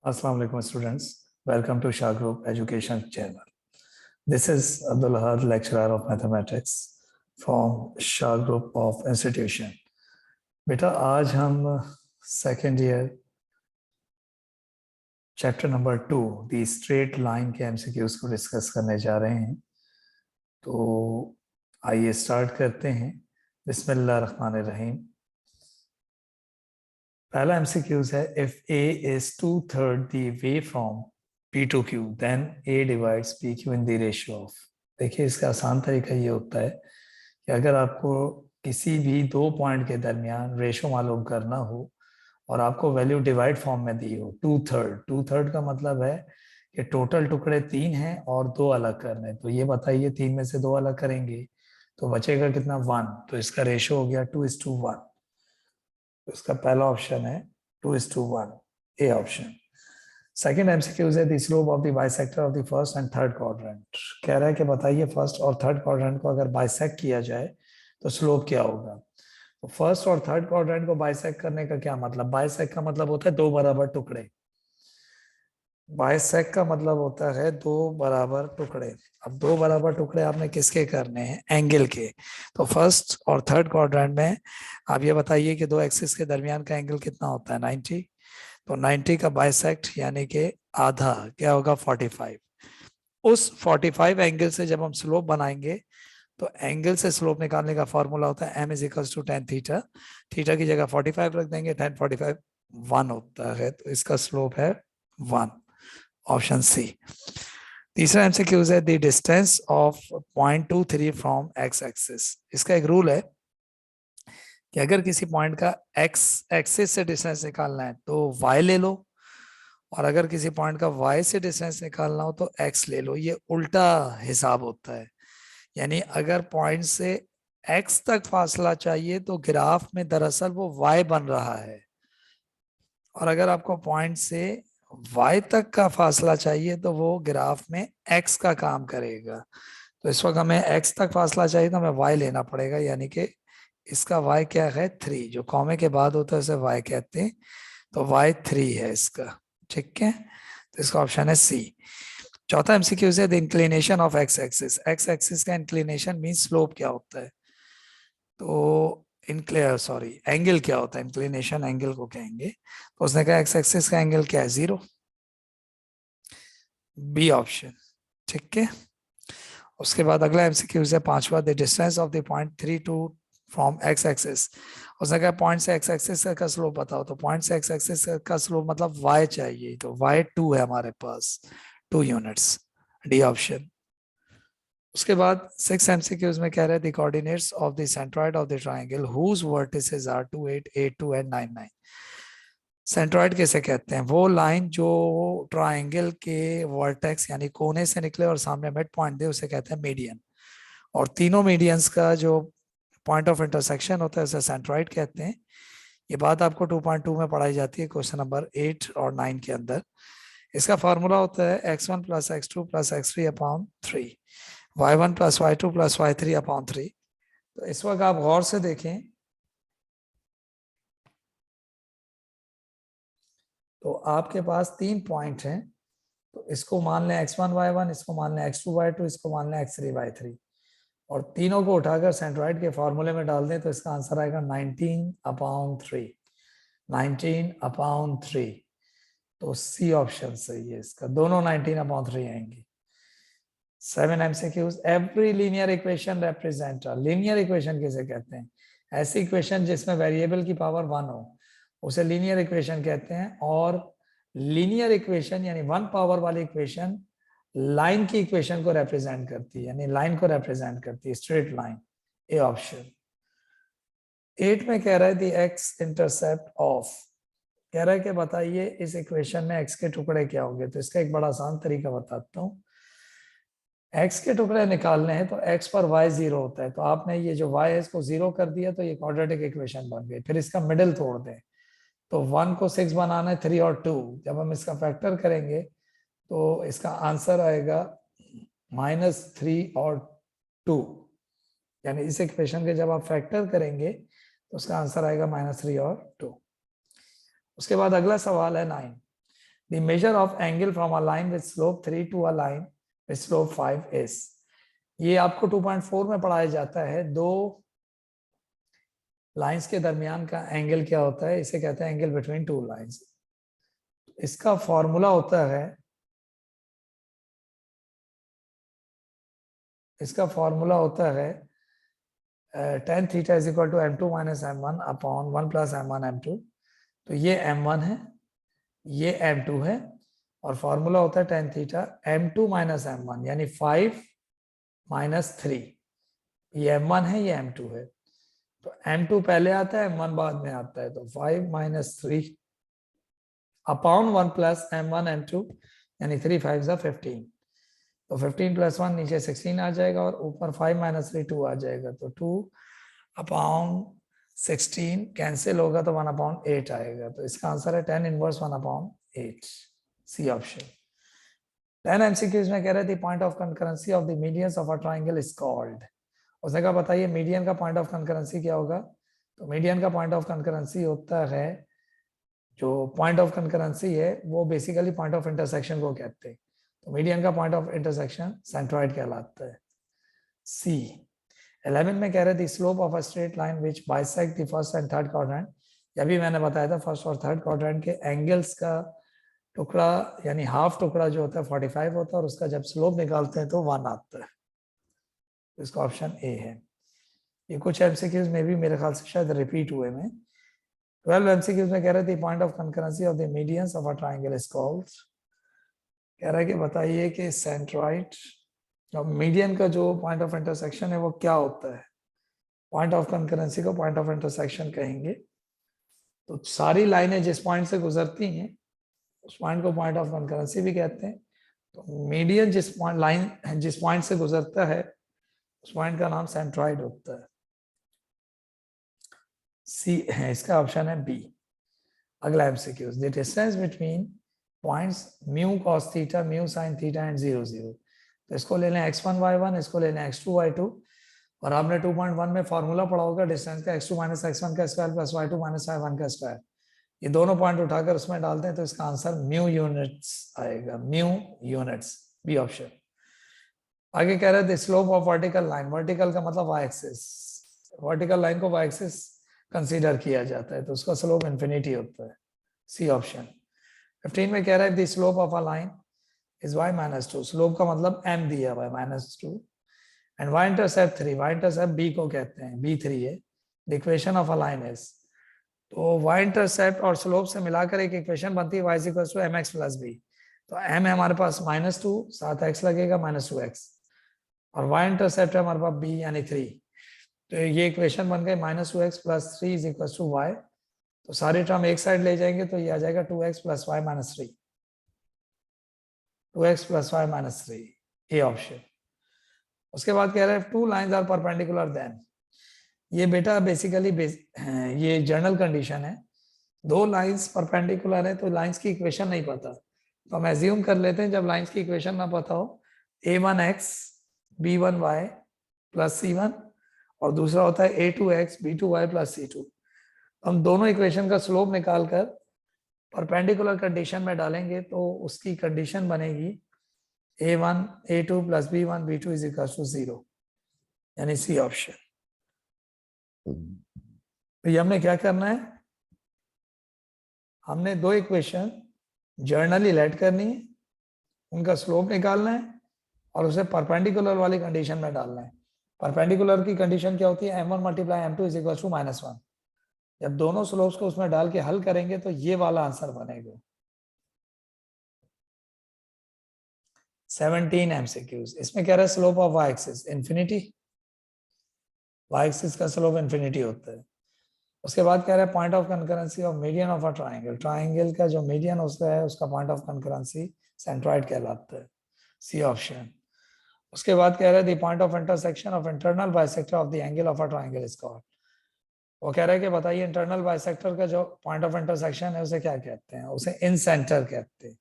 Assalamu alaikum students. Welcome to Shah Group Education Channel. This is Abdul Ahad, lecturer of mathematics from Shah Group of Institution. बेटा आज हम second year chapter number 2 दी straight line के MCQs को discuss करने जा रहे हैं। तो आइए स्टार्ट करते हैं। बिस्मिल्लाह रहमान रहीम। पहला एमसीक्यूज है, if a is 2/3 the way from p to q then a divides pq in the ratio of। देखिए इसका आसान तरीका ये होता है कि अगर आपको किसी भी दो पॉइंट के दरमियान रेशो मालूम करना हो और आपको वैल्यू डिवाइड फॉर्म में दी हो 2/3 का मतलब है कि टोटल टुकड़े 3 हैं और 2 अलग करने। तो ये बताइए 3 में से 2 अलग करेंगे तो बचेगा कितना, 1। तो इसका रेशो हो गया 2:1। तो इसका पहला ऑप्शन है 2:1, ए ऑप्शन। सेकेंड एमसीक्यूज है, the slope of the bisector of the first and third quadrant. कह रहा है कि बताइए फर्स्ट और थर्ड क्वाड्रेंट को अगर बाइसेक्ट किया जाए तो स्लोप क्या होगा। तो फर्स्ट और थर्ड क्वाड्रेंट को बाइसेक्ट करने का क्या मतलब, बाइसेक्ट का मतलब होता है दो बराबर टुकड़े। बाइसेक्ट का मतलब होता है दो बराबर टुकड़े। अब दो बराबर टुकड़े आपने किसके करने हैं, एंगल के। तो फर्स्ट और थर्ड क्वाड्रेंट में आप ये बताइए कि दो एक्सिस के दरमियान का एंगल कितना होता है, 90। तो 90 का बाइसेक्ट यानी कि आधा क्या होगा, 45। उस 45 एंगल से जब हम स्लोप बनाएंगे तो एंगल से स्लोप निकालने का फॉर्मूला होता है m = tan थीटा। थीटा की जगह 45 रख देंगे, tan 45 1 होता है। तो इसका स्लोप है 1, ऑप्शन सी। तीसरा एमसीक्यूज है, the distance of 0.23 from x axis. इसका एक रूल है कि अगर किसी पॉइंट का एक्स एक्सिस से डिस्टेंस निकालना है तो y ले लो, और अगर किसी पॉइंट का y से डिस्टेंस निकालना हो तो x ले लो। ये उल्टा हिसाब होता है, यानी अगर पॉइंट से x तक फासला चाहिए तो ग्राफ में दरअसल वो y बन रहा है, और अगर आपको पॉइंट से y तक का फासला चाहिए तो वो ग्राफ में x का काम करेगा। तो इस वक्त हमें x तक फासला चाहिए तो हमें y लेना पड़ेगा, यानी कि इसका y क्या है, 3। जो कॉमे के बाद होता है उसे y कहते हैं। तो y 3 है इसका, ठीक है। तो इसका ऑप्शन है सी। चौथा एमसीक्यू है, the inclination of x axis. X axis का इंक्लिनेशन मीन स्लोप क्या होता है। तो सॉरी एंगल क्या होता है, इंक्लिनेशन एंगल को कहेंगे। तो उसने कहा एक्स एक्सिस का एंगल क्या है, 0, बी ऑप्शन, ठीक है। उसके बाद अगला एमसीक्यू है पांचवा, the distance of the point 3 from x axis. उसने कहा पॉइंट से एक्स एक्सिस का स्लोप बताओ। तो पॉइंट से एक्स एक्सिस का स्लोप मतलब y चाहिए, तो y 2 है हमारे पास, 2 यूनिट्स, डी ऑप्शन। उसके बाद 6 एमसीक्यूज में कह रहे हैं the coordinates of the centroid of the triangle whose vertices are 2, 8, 8, 2 and 9, 9। Centroid कैसे कहते हैं, वो लाइन जो ट्रायंगल के वर्टेक्स यानी कोने से निकले और सामने मिड पॉइंट दे उसे कहते हैं मीडियन। और तीनों मीडियंस का जो पॉइंट ऑफ इंटरसेक्शन होता है उसे सेंट्रॉइड कहते हैं। ये बात आपको 2.2 में पढ़ाई जाती है, क्वेश्चन नंबर 8 और 9 के अंदर। इसका फॉर्मूला होता है x1 + x2 + x3/3, y1 + y2 + y3/3। तो इस वक्त आप गौर से देखें तो आपके पास 3 पॉइंट हैं। तो इसको मान लें x1 y1, इसको मान लें x2 y2, इसको मान लें x3 y3, और तीनों को उठाकर सेंट्रॉइड के फॉर्मूले में डाल दें तो इसका आंसर आएगा 19/3, 19/3। तो सी ऑप्शन सही है इसका, दोनों 19/3 आएंगे। 7 MCQs, every linear equation represent. Linear equation किसे कहते हैं, ऐसी इक्वेशन जिसमें वेरिएबल की पावर 1 हो उसे लीनियर इक्वेशन कहते हैं। और लीनियर इक्वेशन यानी 1 पावर वाली इक्वेशन लाइन की इक्वेशन को रिप्रेजेंट करती है, यानी लाइन को रिप्रेजेंट करती है, स्ट्रेट लाइन, ए ऑप्शन। 8 में कह रहा है दी एक्स इंटरसेप्ट ऑफ, कह रहा है कि बताइए इस इक्वेशन में एक्स के टुकड़े क्या होंगे। तो इसका एक बड़ा आसान तरीका बताता हूँ। एक्स के टुकड़े निकालने हैं तो एक्स पर वाई 0 होता है, तो आपने ये जो वाई है इसको 0 कर दिया तो ये क्वाड्रेटिक इक्वेशन बन गई। फिर इसका मिडिल तोड़ दें तो 1 को 6 बनाना है, 3 और 2। जब हम इसका फैक्टर करेंगे तो इसका आंसर आएगा -3 और 2, यानी इस इक्वेशन के जब आप फैक्टर करेंगे तो उसका आंसर आएगा -3 और 2। उसके बाद अगला सवाल है 9। The measure of angle from a line with slope 3 to a line with slope 5 is. ये आपको 2.4 में पढ़ाया जाता है, दो लाइंस के दरमियान का एंगल क्या होता है, इसे कहते हैं एंगल बिटवीन टू लाइंस। इसका फॉर्मूला होता है, tan theta is equal to m2 minus m1 upon 1 plus m1 m2। तो ये m1 है, ये m2 है, और फॉर्मूला होता है tan theta m2 minus m1 यानी 5 माइनस 3। ये m1 है, ये m2 है। तो m2 पहले आता है, m1 बाद में आता है, तो 5 minus 3 upon 1 plus m1 m2 यानी 3 5 जा 15। तो 15 प्लस 1 नीचे 16 आ जाएगा और ऊपर 5 माइनस 3 2 आ जाएगा। तो 2 अपॉन 16 कैंसिल होगा तो 1 अपॉन 8 आएगा। तो इसका आंसर है tan inverse 1 upon 8, C option. 10 MCQs में कह रहे थे point of concurrency of the medians of a triangle is called. उसने कहा बताइए मीडियन का पॉइंट ऑफ कंकरेंसी क्या होगा। तो मीडियन का पॉइंट ऑफ कंकरेंसी होता है, जो पॉइंट ऑफ कंकरेंसी है वो बेसिकली पॉइंट ऑफ इंटरसेक्शन को कहते हैं। तो मीडियन का पॉइंट ऑफ इंटरसेक्शन सेंट्रॉइड कहलाता है, सी। 11 में कह रहे थे slope of a straight line which bisect the first and third quadrant. ये भी मैंने बताया था, फर्स्ट और थर्ड क्वाड्रेंट के एंगल्स का टुकड़ा यानी हाफ टुकड़ा जो होता है 45 होता है, और उसका जब स्लोप निकालते हैं तो 1 आता है। इसका ऑप्शन ए है। ये कुछ एमसीक्यूज में भी मेरे ख्याल से शायद रिपीट हुए में। 12 एमसीक्यूज में कह रहे थे point of concurrency of the medians of a triangle is called. कह रहा है कि बताइए कि सेंट्रॉइड और मीडियन का जो पॉइंट ऑफ इंटरसेक्शन है वो क्या होता है। पॉइंट ऑफ कंकरेंसी को पॉइंट ऑफ इंटरसेक्शन कहेंगे। तो सारी लाइनें जिस पॉइंट से गुजरती हैं उस पॉइंट को पॉइंट ऑफ कंकरेंसी भी कहते हैं। तो मीडियन जिस पॉइंट से गुजरता है उस पॉइंट का नाम सेंट्रॉइड होता है, सी है। इसका ऑप्शन है बी। अगला MCQ, the distance between points mu cos theta, mu sin theta and 0 0। तो इसको ले लें x1 y1, इसको ले लें x2 y2। और आपने 2.1 में फॉर्मूला पढ़ा होगा डिस्टेंस का, x2 माइनस x1 का square plus y2 minus y1 का स्क्वायर। ये दोनों पॉइंट उठाकर उसमें डालते हैं तो इसका आंसर म्यू यूनिट्स आएगा, म्यू यूनिट्स, बी ऑप्शन। आगे कह रहे थे slope of vertical line, vertical का मतलब y एक्सिस, वर्टिकल लाइन को y एक्सिस कंसीडर किया जाता है तो उसका स्लोप इन्फिनिटी होता है, सी ऑप्शन। 15 में कह रहा है the slope of a line is y minus 2। Slope का मतलब m दिया हुआ है -2 and y intercept 3। y intercept b को कहते हैं, b3 है। The equation of a line is, तो y इंटरसेप्ट और स्लोप से मिलाकर एक इक्वेशन बनती है y is equal to mx plus b। तो m है हमारे पास -2, साथ x लगेगा -2x, और y इंटरसेप्ट है हमारे पास b यानी 3। तो ये इक्वेशन बन गई -2x plus 3 is equal to y। तो सारे टर्म एक साइड ले जाएंगे तो ये आ जाएगा 2x plus y minus 3, 2x plus y minus 3, A option. उसके बाद कह रहे हैं two lines are perpendicular then. ये बेटा बेसिकली ये जनरल कंडीशन है, दो लाइंस परपेंडिकुलर है तो लाइंस की इक्वेशन नहीं पता, तो हम एज्यूम कर लेते हैं जब लाइंस की इक्वेशन ना पता हो, a1x b1y प्लस c1 और दूसरा होता है a2x b2y प्लस c2। हम दोनों इक्वेशन का स्लोप निकालकर परपेंडिकुलर कंडीशन में डालेंगे तो उसकी कंडीशन बनेगी a1 a2 plus b1 b2 is equal to 0, यानी सी ऑप्शन। तो ये हमने क्या करना है, हमने दो इक्वेशन जर्नली लेट करनी है, उनका स्लोप निकालना है और उसे परपेंडिकुलर वाली कंडीशन में डालना है। परपेंडिकुलर की कंडीशन क्या होती है, m1 multiply m2 is equal to -1। जब दोनों स्लोप्स को उसमें डाल के हल करेंगे तो ये वाला आंसर बनेगा। 17 MCQs, इसमें कह रहा है slope of y axis infinity, y axis का स्लोप इन्फिनिटी होता है। उसके बाद कह रहा है point of concurrency of median of a triangle, triangle का जो मीडियन उसका है उसका पॉइंट ऑफ कंकरेंसी सेंट्रॉइड कहलाता है, सी ऑप्शन। उसके बाद कह रहा है the point of intersection of internal bisector of the angle of a triangle is called. वो कह रहा है कि बताइए इंटरनल बाइसेक्टर का जो पॉइंट ऑफ इंटरसेक्शन है उसे क्या कहते हैं, उसे इन सेंटर कहते हैं।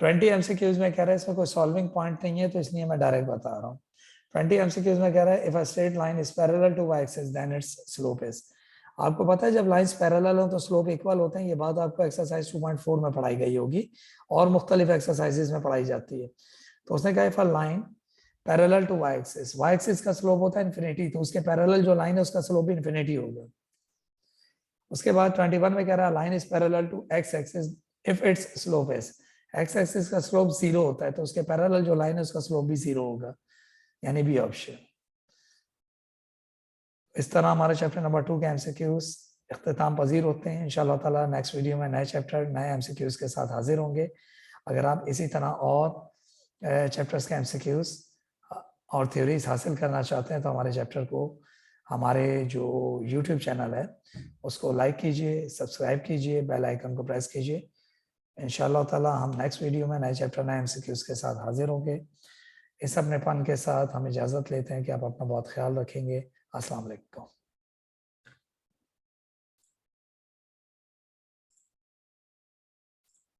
20 MCQs में कह रहा है इसमें कोई सॉल्विंग पॉइंट नहीं है तो इसलिए मैं डायरेक्ट बता रहा हूँ। 20 MCQs में कह रहा है if a straight line is parallel to y axis then its slope is. आपको पता है जब लाइंस पैरेलल हो तो स्लोप इक्वल होते हैं, ये बात आपको एक्सरसाइज 2.4 में पढ़ाई गई होगी और मुख्तलिफ एक्सरसाइजेज में पढ़ाई जाती है। तो उसने कहा for line parallel to y axis का स्लोप होता है इन्फिनिटी, तो उसके पैरेलल जो लाइन है उसका स्लोप भी इन्फिनिटी होगा। उसके बाद 21 में कह रहा है line is parallel to x axis if its slope is, x axis का स्लोप 0 होता है तो उसके पैरेलल जो लाइन है उसका स्लोप भी 0 होगा, यानी बी ऑप्शन। इस तरह हमारे चैप्टर नंबर 2 के एमसीक्यूज इख्तिताम पजीर होते हैं। इंशाल्लाह ताला नेक्स्ट वीडियो में नए चैप्टर नए एमसीक्यूज के साथ हाजिर होंगे। अगर आप इसी तरह और चैप्टर्स के एमसीक्यूज और थ्योरीज हासिल करना चाहते हैं तो हमारे चैप्टर को हमारे जो यूट्यूब चैनल है उसको लाइक कीजिए, सब्सक्राइब कीजिए, बेल आइकन को प्रेस कीजिए। इंशाल्लाह ताला हम नेक्स्ट वीडियो में नए चैप्टर नए एमसीक्यूज के साथ हाजिर होंगे। इस अपनेपन के साथ हम इजाज़त लेते हैं कि आप अपना बहुत ख्याल रखेंगे। अस्सलाम वालेकुम।